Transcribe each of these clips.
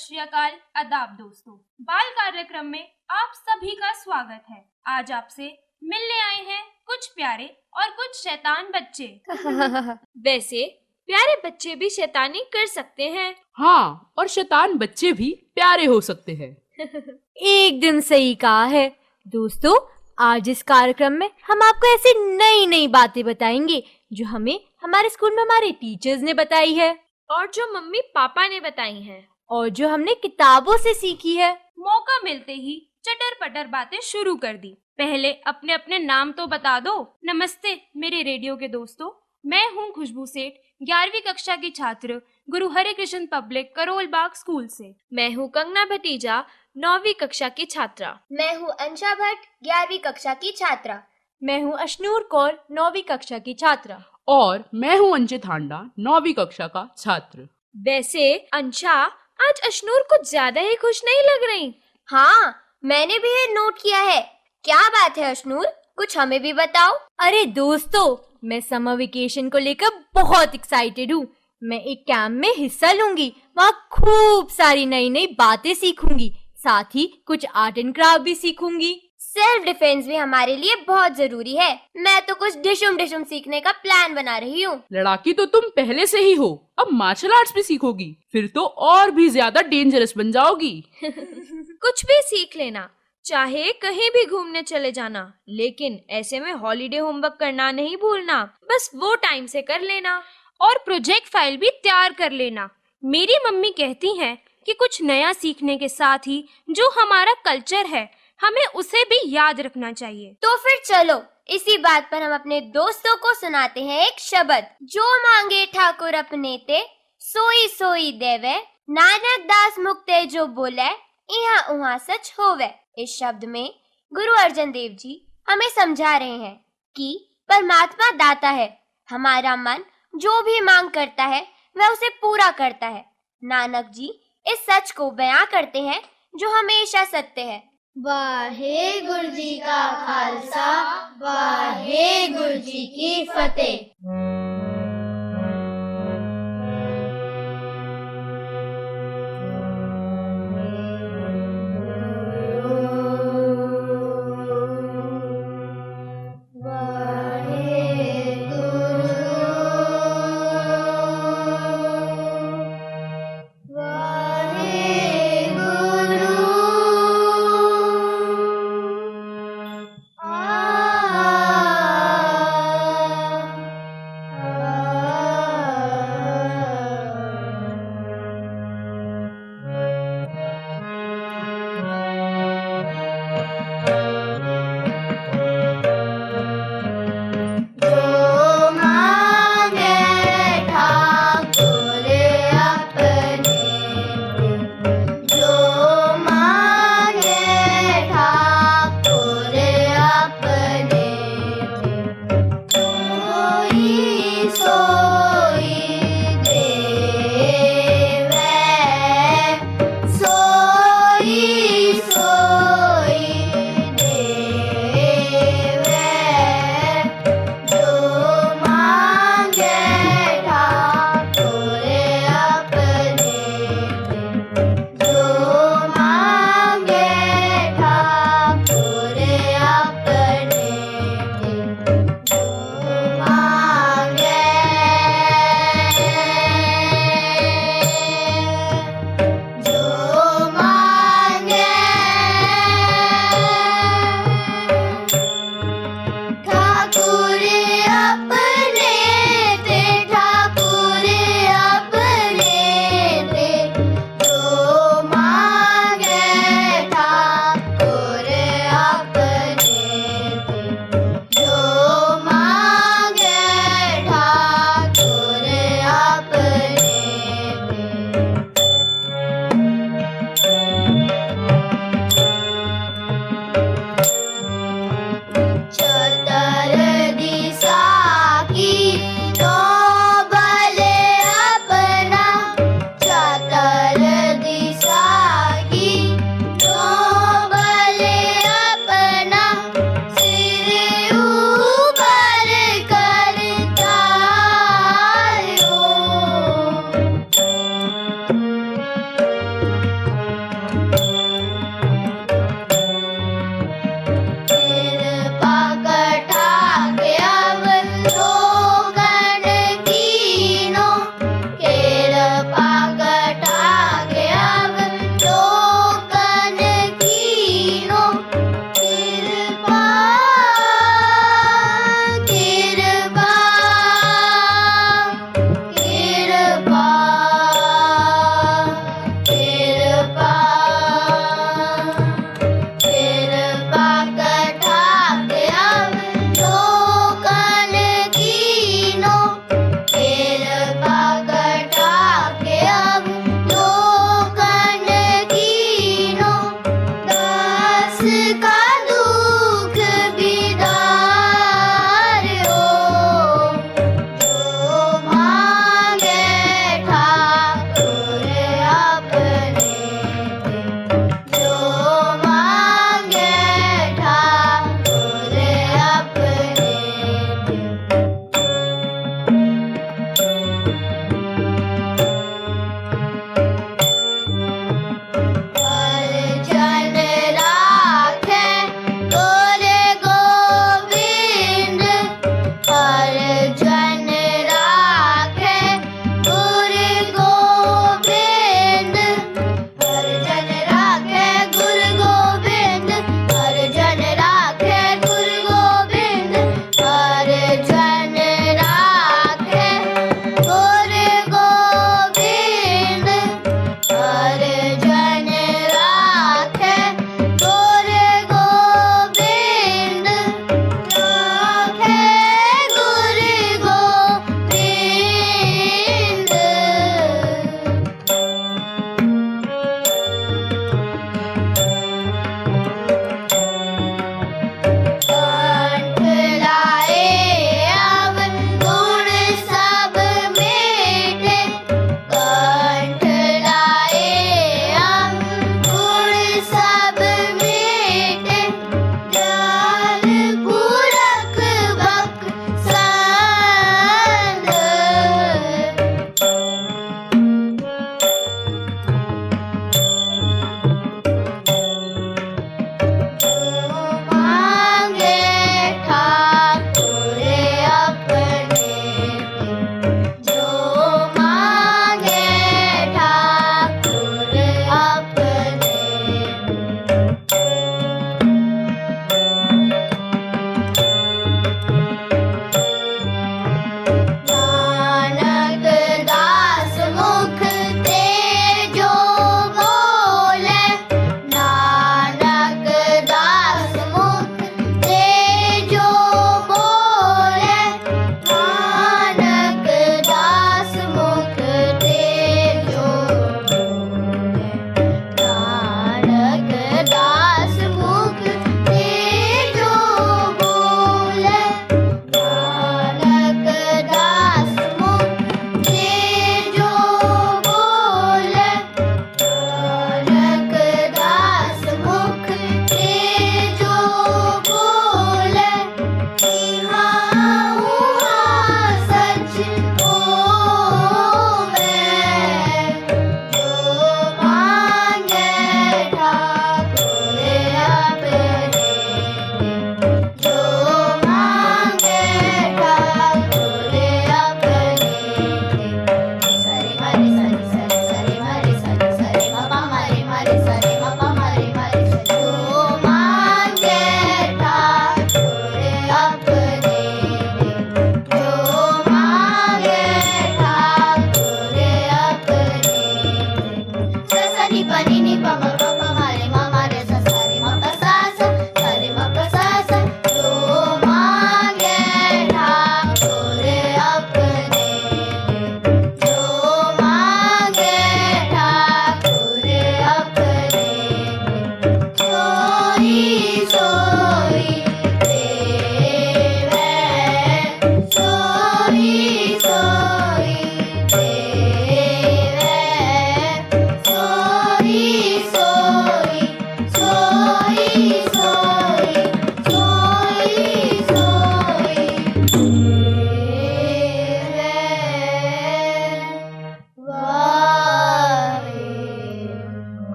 श्री अकाल, आदाब दोस्तों। बाल कार्यक्रम में आप सभी का स्वागत है। आज आपसे मिलने आए हैं कुछ प्यारे और कुछ शैतान बच्चे। वैसे प्यारे बच्चे भी शैतानी कर सकते हैं। हाँ, और शैतान बच्चे भी प्यारे हो सकते हैं। एकदम सही कहा है। दोस्तों, आज इस कार्यक्रम में हम आपको ऐसी नई नई बातें बताएंगे जो हमें हमारे स्कूल में हमारे टीचर्स ने बताई है और जो मम्मी पापा ने बताई हैं और जो हमने किताबों से सीखी है। मौका मिलते ही चटर पटर बातें शुरू कर दी। पहले अपने अपने नाम तो बता दो। नमस्ते मेरे रेडियो के दोस्तों, मैं हूँ खुशबू सेठ, 11वीं कक्षा की छात्र, गुरु हरे कृष्ण पब्लिक करोल बाग स्कूल से। मैं हूँ कंगना भतीजा, 9वीं कक्षा की छात्रा। मैं हूँ अंशा भट्ट, 11वीं कक्षा की छात्रा। मैं हूँ अशनूर कौर, 9वीं कक्षा की छात्रा। और मैं हूँ अंचित हांडा, 9वीं कक्षा का छात्र। वैसे अंशा, आज अशनूर कुछ ज्यादा ही खुश नहीं लग रही। हाँ, मैंने भी ये नोट किया है। क्या बात है अशनूर, कुछ हमें भी बताओ। अरे दोस्तों, मैं समर वेकेशन को लेकर बहुत एक्साइटेड हूँ। मैं एक कैंप में हिस्सा लूंगी, वहाँ खूब सारी नई नई बातें सीखूंगी, साथ ही कुछ आर्ट एंड क्राफ्ट भी सीखूंगी। सेल्फ डिफेंस भी हमारे लिए बहुत जरूरी है। मैं तो कुछ डिशुम सीखने का प्लान बना रही हूँ। लड़ाकी तो तुम पहले से ही हो, अब मार्शल आर्ट्स भी सीखोगी, फिर तो और भी ज्यादा डेंजरस बन जाओगी। कुछ भी सीख लेना, चाहे कहीं भी घूमने चले जाना, लेकिन ऐसे में हॉलीडे होमवर्क करना नहीं भूलना। बस वो टाइम से कर लेना और प्रोजेक्ट फाइल भी तैयार कर लेना। मेरी मम्मी कहती हैं कि कुछ नया सीखने के साथ ही जो हमारा कल्चर है, हमें उसे भी याद रखना चाहिए। तो फिर चलो इसी बात पर हम अपने दोस्तों को सुनाते हैं एक शब्द। जो मांगे ठाकुर अपने ते, सोई सोई देवे, नानक दास मुक्ते जो बोले, यहाँ उहाँ सच होवे। इस शब्द में गुरु अर्जन देव जी हमें समझा रहे हैं कि परमात्मा दाता है। हमारा मन जो भी मांग करता है वह उसे पूरा करता है। नानक जी इस सच को बयां करते हैं जो हमेशा सत्य है। वाहेगुरु जी का खालसा, वाहेगुरु जी की फतेह।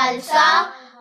खालसा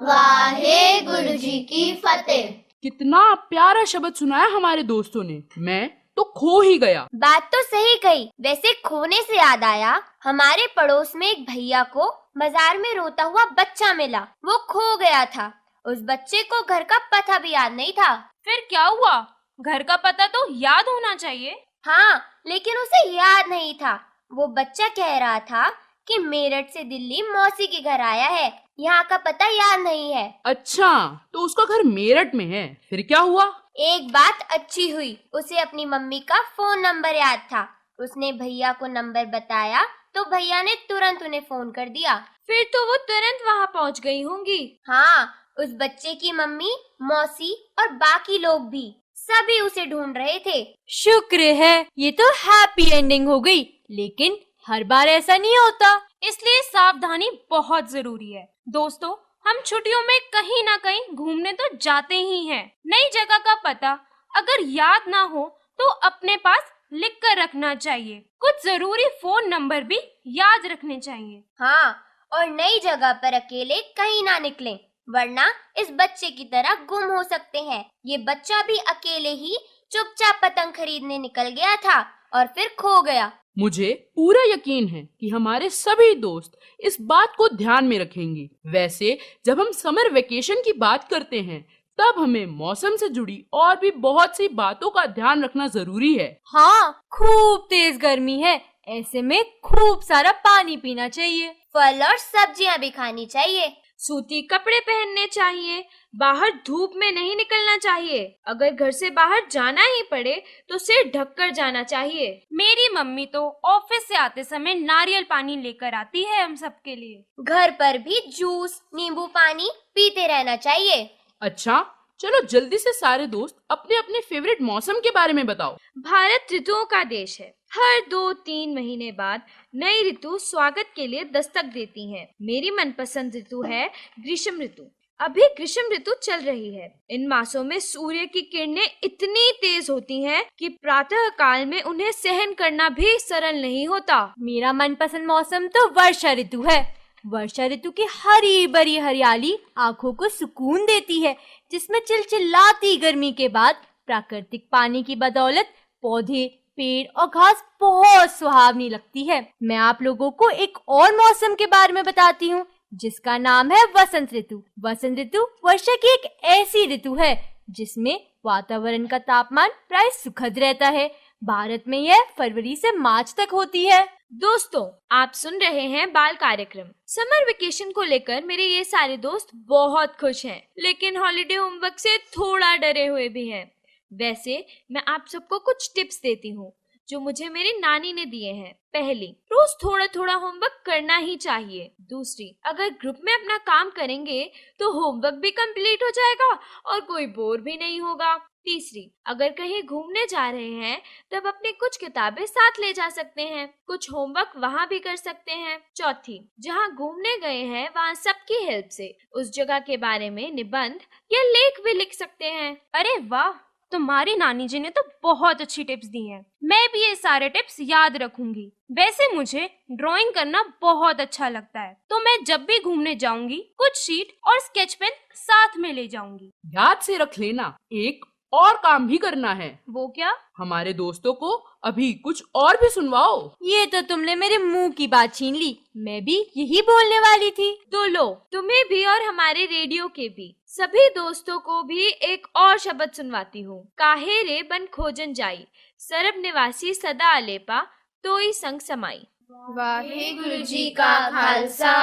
वाहेगुरु जी की फतेह। कितना प्यारा शब्द सुनाया हमारे दोस्तों ने, मैं तो खो ही गया। बात तो सही कही। वैसे खोने से याद आया, हमारे पड़ोस में एक भैया को बाजार में रोता हुआ बच्चा मिला। वो खो गया था। उस बच्चे को घर का पता भी याद नहीं था। फिर क्या हुआ? घर का पता तो याद होना चाहिए। हाँ, लेकिन उसे याद नहीं था। वो बच्चा कह रहा था कि मेरठ से दिल्ली मौसी के घर आया है, यहाँ का पता याद नहीं है। अच्छा, तो उसका घर मेरठ में है। फिर क्या हुआ? एक बात अच्छी हुई, उसे अपनी मम्मी का फोन नंबर याद था। उसने भैया को नंबर बताया तो भैया ने तुरंत उन्हें फोन कर दिया। फिर तो वो तुरंत वहाँ पहुँच गई होंगी। हाँ, उस बच्चे की मम्मी, मौसी और बाकी लोग भी सभी उसे ढूंढ रहे थे। शुक्र है, ये तो हैप्पी एंडिंग हो गई। लेकिन हर बार ऐसा नहीं होता, इसलिए सावधानी बहुत जरूरी है। दोस्तों, हम छुट्टियों में कहीं ना कहीं घूमने तो जाते ही हैं। नई जगह का पता अगर याद ना हो तो अपने पास लिख कर रखना चाहिए। कुछ जरूरी फोन नंबर भी याद रखने चाहिए। हाँ, और नई जगह पर अकेले कहीं ना निकलें, वरना इस बच्चे की तरह गुम हो सकते हैं। ये बच्चा भी अकेले ही चुपचाप पतंग खरीदने निकल गया था और फिर खो गया। मुझे पूरा यकीन है कि हमारे सभी दोस्त इस बात को ध्यान में रखेंगे। वैसे जब हम समर वेकेशन की बात करते हैं तब हमें मौसम से जुड़ी और भी बहुत सी बातों का ध्यान रखना जरूरी है। हाँ, खूब तेज गर्मी है, ऐसे में खूब सारा पानी पीना चाहिए। फल और सब्जियां भी खानी चाहिए। सूती कपड़े पहनने चाहिए। बाहर धूप में नहीं निकलना चाहिए। अगर घर से बाहर जाना ही पड़े तो सिर ढककर जाना चाहिए। मेरी मम्मी तो ऑफिस से आते समय नारियल पानी लेकर आती है हम सबके लिए। घर पर भी जूस, नींबू पानी पीते रहना चाहिए। अच्छा, चलो जल्दी से सारे दोस्त अपने अपने फेवरेट मौसम के बारे में बताओ। भारत ऋतुओं का देश है। हर 2-3 महीने बाद नई ऋतु स्वागत के लिए दस्तक देती हैं। मेरी मनपसंद ऋतु है ग्रीष्म ऋतु। अभी ग्रीष्म ऋतु चल रही है। इन मासों में सूर्य की किरणें इतनी तेज होती हैं कि प्रातः काल में उन्हें सहन करना भी सरल नहीं होता। मेरा मनपसंद मौसम तो वर्षा ऋतु है। वर्षा ऋतु की हरी भरी हरियाली आंखों को सुकून देती है, जिसमें चिलचिलाती गर्मी के बाद प्राकृतिक पानी की बदौलत पौधे, पेड़ और घास बहुत सुहावनी लगती है। मैं आप लोगों को एक और मौसम के बारे में बताती हूँ, जिसका नाम है वसंत ऋतु। वसंत ऋतु वर्षा की एक ऐसी ऋतु है जिसमें वातावरण का तापमान प्राय सुखद रहता है। भारत में यह फरवरी से मार्च तक होती है। दोस्तों, आप सुन रहे हैं बाल कार्यक्रम। समर वेकेशन को लेकर मेरे ये सारे दोस्त बहुत खुश हैं, लेकिन हॉलिडे होमवर्क से थोड़ा डरे हुए भी हैं। वैसे मैं आप सबको कुछ टिप्स देती हूँ जो मुझे मेरी नानी ने दिए हैं। पहली, रोज थोड़ा थोड़ा होमवर्क करना ही चाहिए। दूसरी, अगर ग्रुप में अपना काम करेंगे तो होमवर्क भी कंप्लीट हो जाएगा और कोई बोर भी नहीं होगा। तीसरी, अगर कहीं घूमने जा रहे हैं तब अपने कुछ किताबें साथ ले जा सकते हैं, कुछ होमवर्क वहाँ भी कर सकते हैं। चौथी, जहाँ घूमने गए हैं वहाँ सबकी हेल्प से उस जगह के बारे में निबंध या लेख भी लिख सकते हैं। अरे वाह, तुम्हारी नानी जी ने तो बहुत अच्छी टिप्स दी हैं। मैं भी ये सारे टिप्स याद रखूंगी। वैसे मुझे ड्राइंग करना बहुत अच्छा लगता है, तो मैं जब भी घूमने जाऊंगी कुछ शीट और स्केच पेन साथ में ले जाऊंगी। याद से रख लेना, एक और काम भी करना है। वो क्या? हमारे दोस्तों को अभी कुछ और भी सुनवाओ। ये तो तुमने मेरे मुंह की बात छीन ली, मैं भी यही बोलने वाली थी। तो लो, तुम्हें भी और हमारे रेडियो के भी सभी दोस्तों को भी एक और शब्द सुनवाती हूँ। काहे रे बन खोजन जाई, सरब निवासी सदा अलेपा, तोई संग समाई। वाहेगुरु जी का खालसा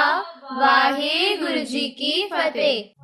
वाहेगुरु जी की फतेह।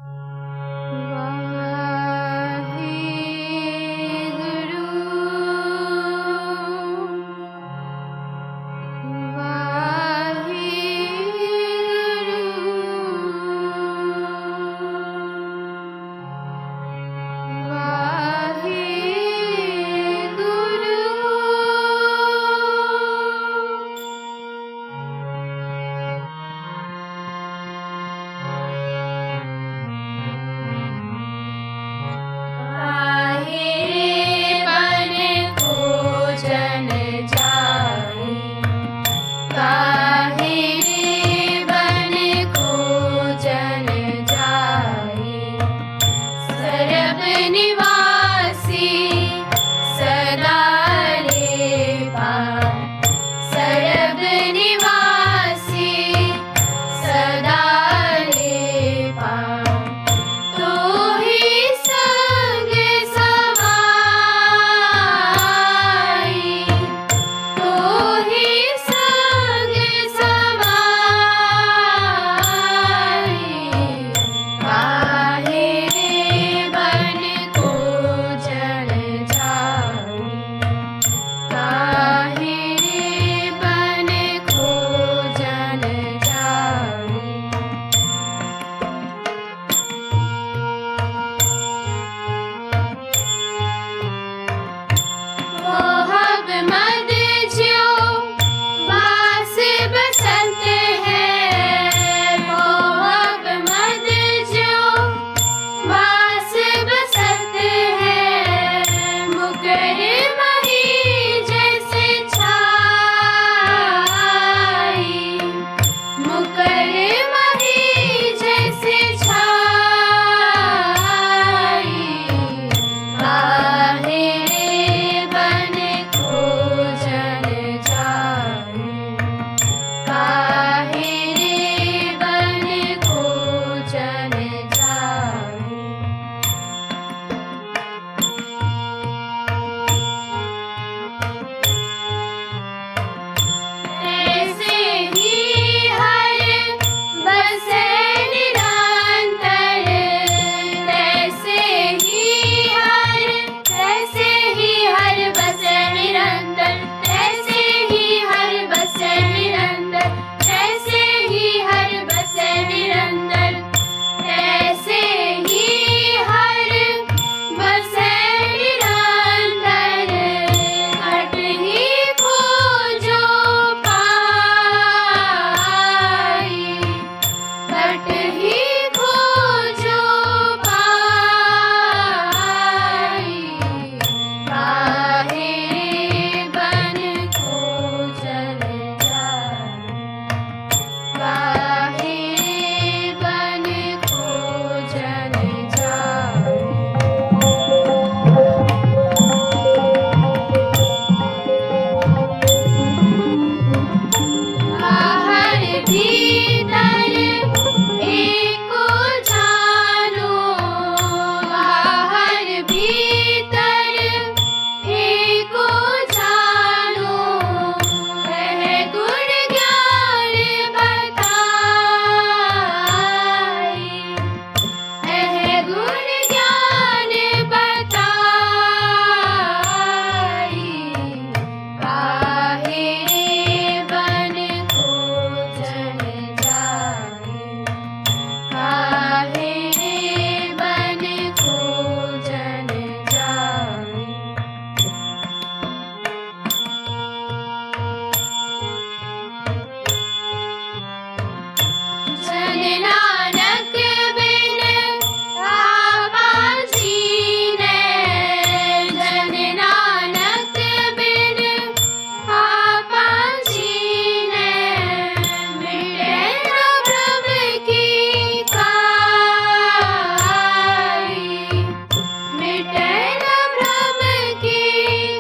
टहल भ्रम की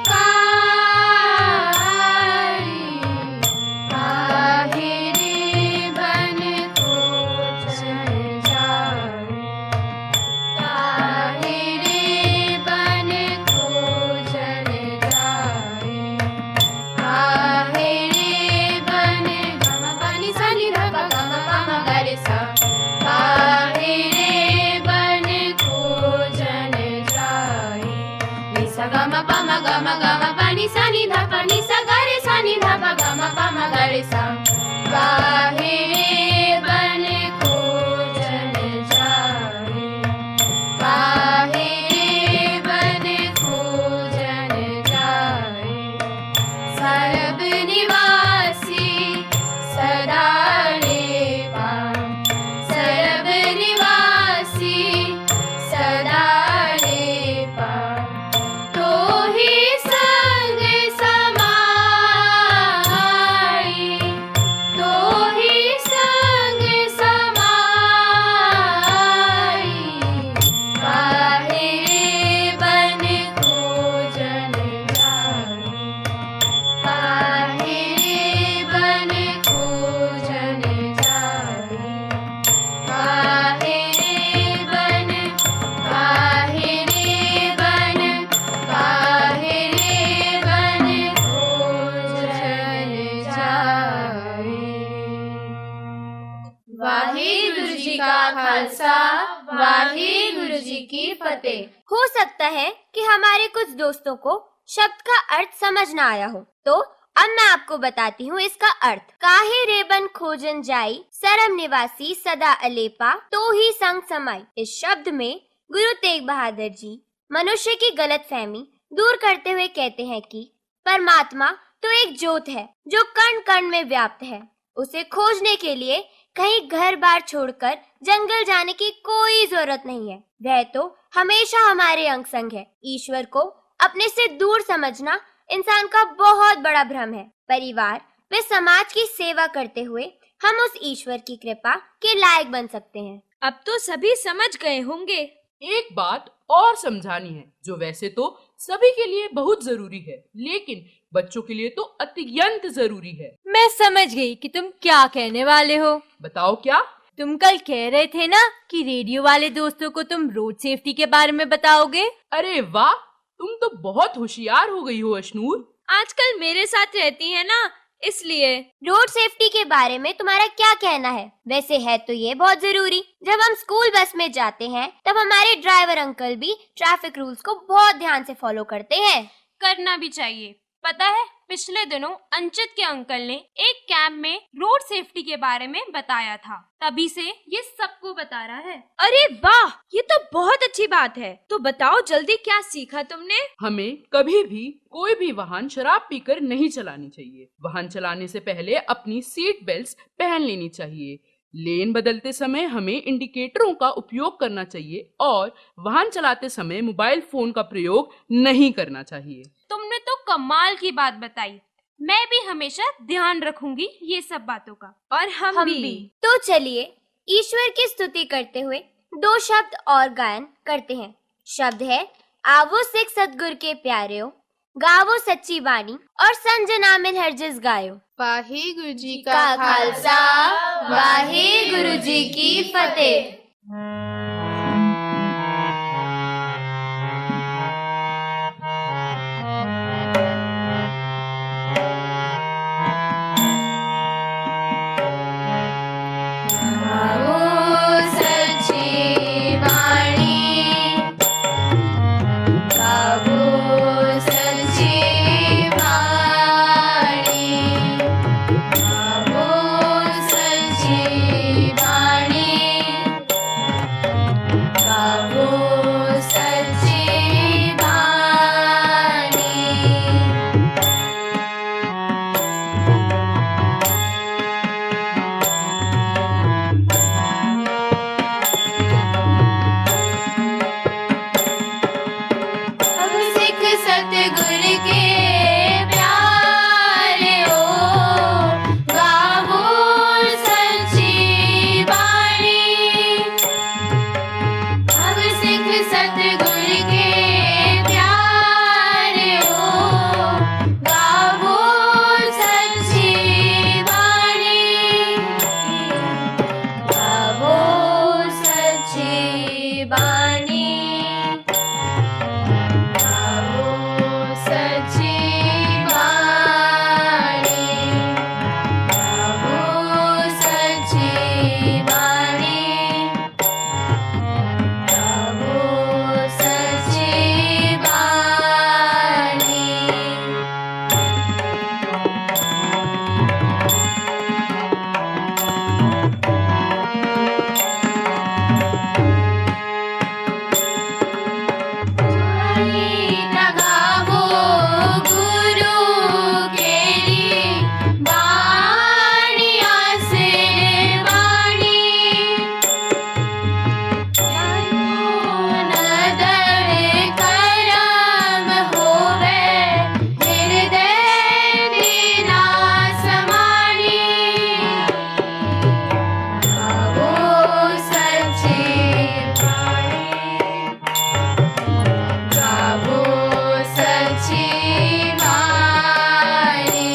कारी, बाहिरी बन को चल जाए, बाहिरी बन को चल जाए, बाहिरी बन गम पानी सानी ध प गम प म ग रे सा, बाहिरी बन को जल जाए, नि सा ग म प म ग म पानी सानी ध प नि सा ग रे सा नि ध प ग म प म ग रे सा, बाहिरी बन को जल जाए, बाहिरी बन को जल जाए, सर्ब निवासी सदा रे पाम, सर्ब निवासी सदा रे पाम, तो ही संग समाई, तो ही संग समाई, बाहिरी बन को जल जाए, बाहिरी बन को जल जाए, बाहिरी बन, बाहिरी बन, बाहिरी बन को जल जाए। वाहिगुरु जी का खालसा, वाहिगुरु जी की फतेह। हो सकता है कि हमारे कुछ दोस्तों को शब्द का अर्थ समझ ना आया हो, तो अब मैं आपको बताती हूँ इसका अर्थ। काहे रेबन खोजन जाई, सरम निवासी सदा अलेपा, तो ही संग समाई। इस शब्द में गुरु तेग बहादुर जी मनुष्य की गलतफहमी दूर करते हुए कहते हैं कि परमात्मा तो एक ज्योत है जो कण कण में व्याप्त है। उसे खोजने के लिए कहीं घर बार छोड़कर जंगल जाने की कोई जरूरत नहीं है। वह तो हमेशा हमारे अंग संग है। ईश्वर को अपने से दूर समझना इंसान का बहुत बड़ा भ्रम है। परिवार व समाज की सेवा करते हुए हम उस ईश्वर की कृपा के लायक बन सकते हैं। अब तो सभी समझ गए होंगे। एक बात और समझानी है जो वैसे तो सभी के लिए बहुत जरूरी है, लेकिन बच्चों के लिए तो अत्यंत जरूरी है। मैं समझ गई कि तुम क्या कहने वाले हो। बताओ क्या? तुम कल कह रहे थे ना कि रेडियो वाले दोस्तों को तुम रोड सेफ्टी के बारे में बताओगे। अरे वाह, तुम तो बहुत होशियार हो गई हो अशनूर। आजकल मेरे साथ रहती है ना, इसलिए। रोड सेफ्टी के बारे में तुम्हारा क्या कहना है? वैसे है तो ये बहुत जरूरी। जब हम स्कूल बस में जाते हैं तब हमारे ड्राइवर अंकल भी ट्रैफिक रूल्स को बहुत ध्यान से फॉलो करते हैं। करना भी चाहिए। पता है, पिछले दिनों अंचित के अंकल ने एक कैंप में रोड सेफ्टी के बारे में बताया था, तभी से ये सबको बता रहा है। अरे वाह, ये तो बहुत अच्छी बात है। तो बताओ जल्दी, क्या सीखा तुमने? हमें कभी भी कोई भी वाहन शराब पीकर नहीं चलानी चाहिए। वाहन चलाने से पहले अपनी सीट बेल्ट पहन लेनी चाहिए। लेन बदलते समय हमें इंडिकेटरों का उपयोग करना चाहिए और वाहन चलाते समय मोबाइल फोन का प्रयोग नहीं करना चाहिए। तुमने तो कमाल की बात बताई। मैं भी हमेशा ध्यान रखूंगी ये सब बातों का। और हम भी। तो चलिए ईश्वर की स्तुति करते हुए दो शब्द और गायन करते हैं। शब्द है आवो सिख सतगुर के प्यारेओ, गावो सच्ची बानी और संजना मिल हरजिस गायो। वाहिगुरु जी का खालसा, वाहिगुरु जी की फतेह। सतगुर के लगावो गुरु केरी वाणी आसे वाणी नदर करम होवे हृदय दीना समानी गावो सच्ची गावो सच्ची वाणी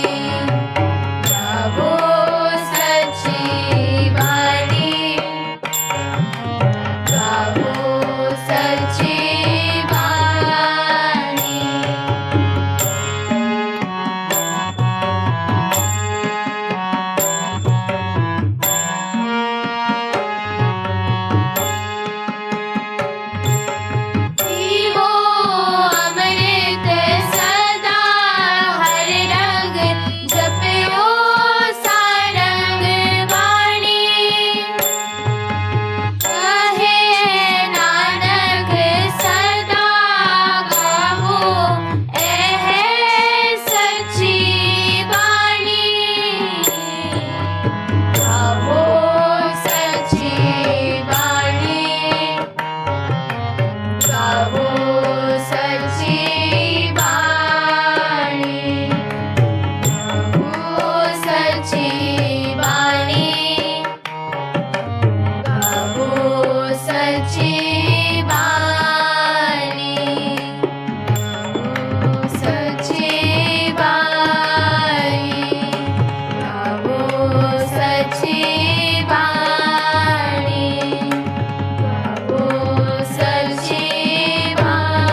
गावो सच्ची वाणी गावो सच्ची वाणी पीवो अमृत सदा हर रंग जपयो सारंग वाणी कहे नानक सदा गावो एह सच्ची वाणी गावो सच्ची वाणी गावो सच्ची वाणी गावो सच्ची वाणी गावो सच्ची वाणी गावो सच्ची वाणी गावो सच्ची वाणी गावो सच्ची वाणी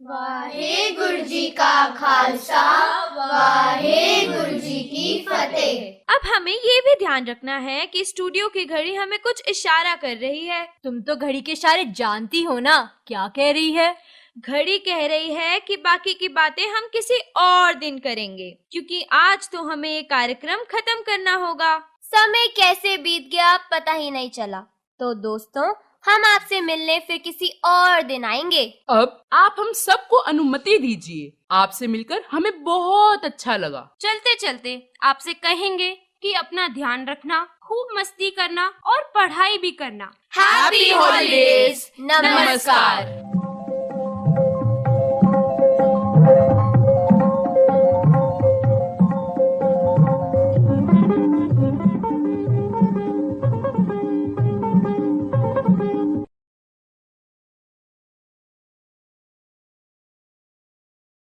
वाहेगुरु जी का खालसा वाहेगुरु जी की फतेह। अब हमें ये भी ध्यान रखना है कि स्टूडियो की घड़ी हमें कुछ इशारा कर रही है। तुम तो घड़ी के इशारे जानती हो ना, क्या कह रही है? घड़ी कह रही है कि बाकी की बातें हम किसी और दिन करेंगे, क्योंकि आज तो हमें ये कार्यक्रम खत्म करना होगा। समय कैसे बीत गया पता ही नहीं चला। तो दोस्तों, हम आपसे मिलने फिर किसी और दिन आएंगे। अब आप हम सबको अनुमति दीजिए। आपसे मिलकर हमें बहुत अच्छा लगा। चलते चलते आपसे कहेंगे कि अपना ध्यान रखना, खूब मस्ती करना और पढ़ाई भी करना। Happy holidays. नमस्कार।